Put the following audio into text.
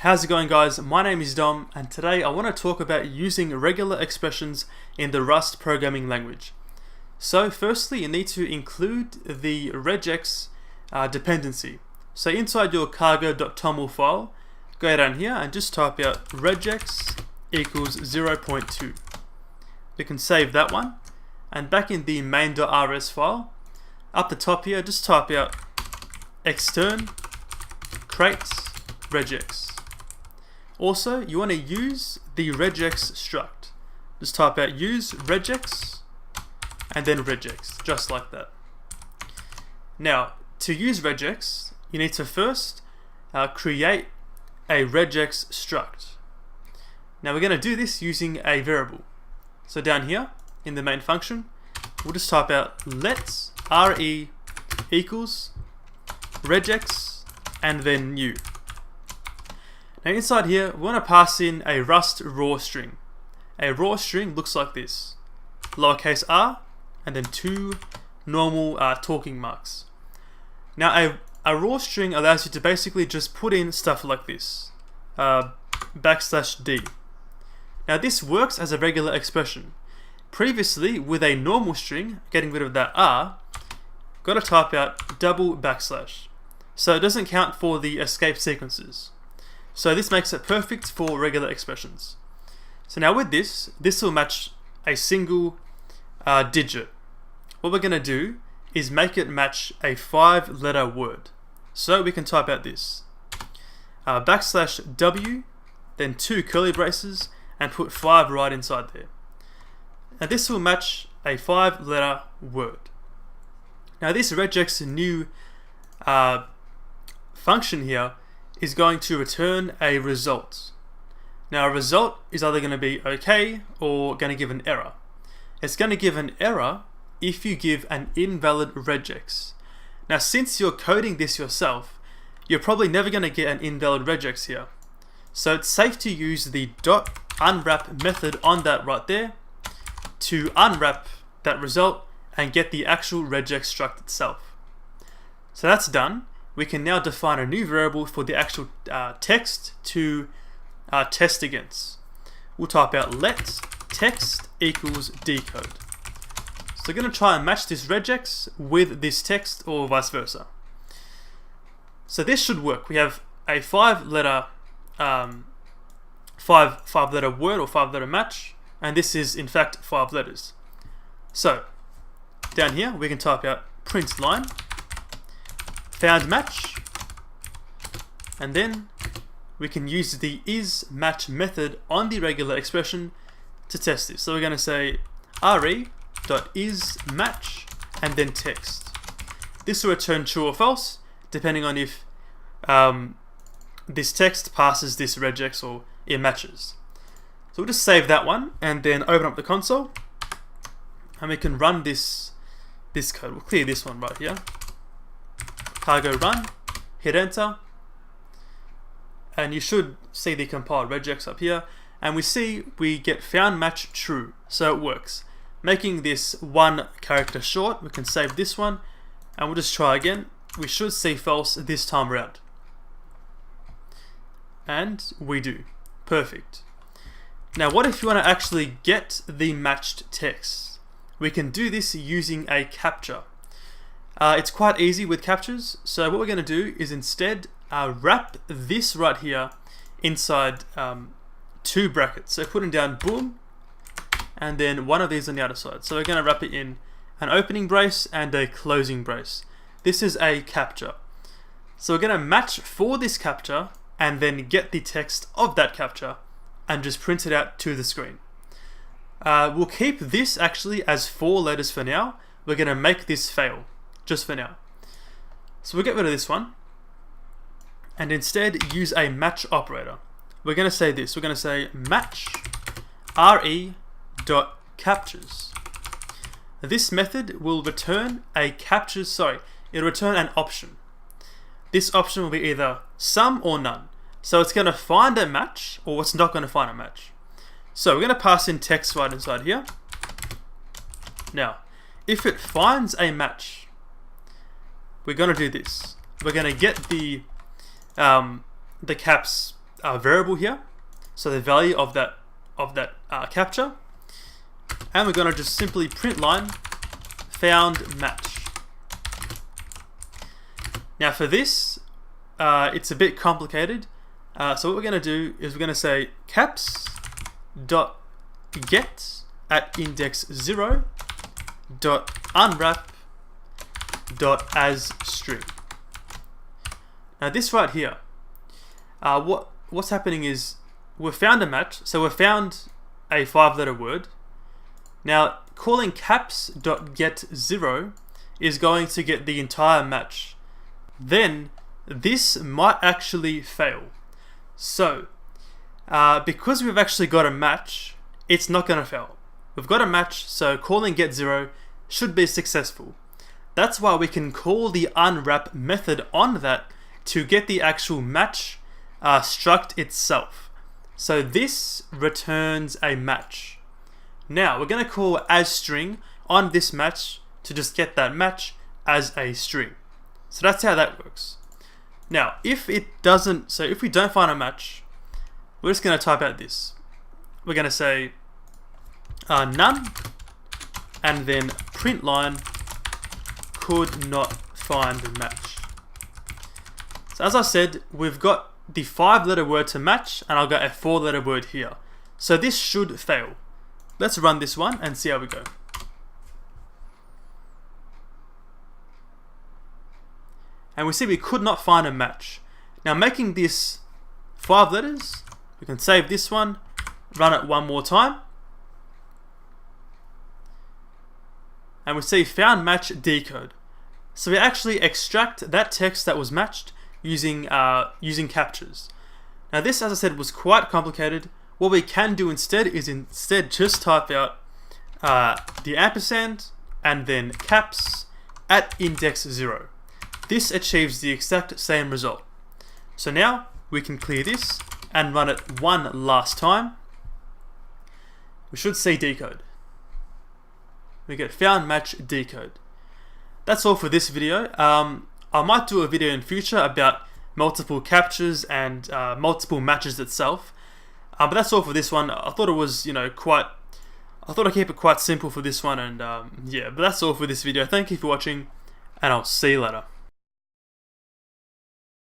How's it going, guys? My name is Dom, and today I want to talk about using regular expressions in the Rust programming language. So firstly, you need to include the regex dependency. So inside your cargo.toml file, go down here and just type out regex equals 0.2. We can save that one, and back in the main.rs file, up the top here, just type out extern crates regex. Also, you want to use the regex struct. Just type out use regex and then regex, just like that. Now, to use regex, you need to first create a regex struct. Now we're going to do this using a variable. So down here in the main function, we'll just type out let re equals regex and then new. Now inside here, we want to pass in a Rust raw string. A raw string looks like this: lowercase r and then two normal talking marks. Now a raw string allows you to basically just put in stuff like this, \d. Now this works as a regular expression. Previously, with a normal string, getting rid of that r, got to type out double backslash. So it doesn't count for the escape sequences. So this makes it perfect for regular expressions. So now with this will match a single digit. What we're going to do is make it match a 5-letter word. So we can type out this \w, then two curly braces, and put 5 right inside there. Now this will match a 5-letter word. Now this regex new function here is going to return a result. Now a result is either going to be okay or going to give an error. It's going to give an error if you give an invalid regex. Now since you're coding this yourself, you're probably never going to get an invalid regex here. So it's safe to use the .unwrap method on that right there to unwrap that result and get the actual regex struct itself. So that's done. We can now define a new variable for the actual text to test against. We'll type out let text equals decode. So we're going to try and match this regex with this text or vice versa. So this should work. We have a 5-letter five-letter word or 5-letter match, and this is in fact 5 letters. So down here we can type out print line found match, and then we can use the isMatch method on the regular expression to test this. So we're going to say re.isMatch and then text. This will return true or false depending on if this text passes this regex or it matches. So we'll just save that one and then open up the console, and we can run this code. We'll clear this one right here. Cargo run, hit enter, and you should see the compiled regex up here, and we get found match true, so it works. Making this 1 character short, we can save this one, and we'll just try again. We should see false this time around. And we do. Perfect. Now what if you want to actually get the matched text? We can do this using a captcha. It's quite easy with captchas, so what we're going to do is instead wrap this right here inside 2 brackets. So putting down boom, and then one of these on the other side. So we're going to wrap it in an opening brace and a closing brace. This is a captcha. So we're going to match for this captcha and then get the text of that captcha and just print it out to the screen. We'll keep this actually as 4 letters for now. We're going to make this fail just for now. So we'll get rid of this one and instead use a match operator. We're going to say this. We're going to say match re.captures. This method will return it'll return an option. This option will be either some or none. So it's going to find a match or it's not going to find a match. So we're going to pass in text right inside here. Now, if it finds a match, we're going to do this. We're going to get the caps variable here, so the value of that capture, and we're going to just simply print line found match. Now for this, it's a bit complicated. So what we're going to do is we're going to say caps dot get at index 0 dot unwrap dot as string. Now this right here, what's happening is we've found a match, so we've found a 5-letter word. Now calling caps dot get 0 is going to get the entire match. Then this might actually fail. So because we've actually got a match, it's not going to fail. We've got a match, so calling get 0 should be successful. That's why we can call the unwrap method on that to get the actual match struct itself. So this returns a match. Now we're going to call as string on this match to just get that match as a string. So that's how that works. Now if we don't find a match, we're just going to type out this. We're going to say none, and then print line could not find the match. So as I said, we've got the 5-letter word to match, and I've got a 4-letter word here. So this should fail. Let's run this one and see how we go. And we see we could not find a match. Now making this 5 letters, we can save this one, run it one more time, and we see found match decode. So we actually extract that text that was matched using captures. Now this, as I said, was quite complicated. What we can do instead is just type out the ampersand and then caps at index 0. This achieves the exact same result. So now we can clear this and run it one last time. We should see decode. We get found match decode. That's all for this video. I might do a video in future about multiple captures and multiple matches itself. But that's all for this one. I thought it was, I thought I'd keep it quite simple for this one, and yeah, but that's all for this video. Thank you for watching, and I'll see you later.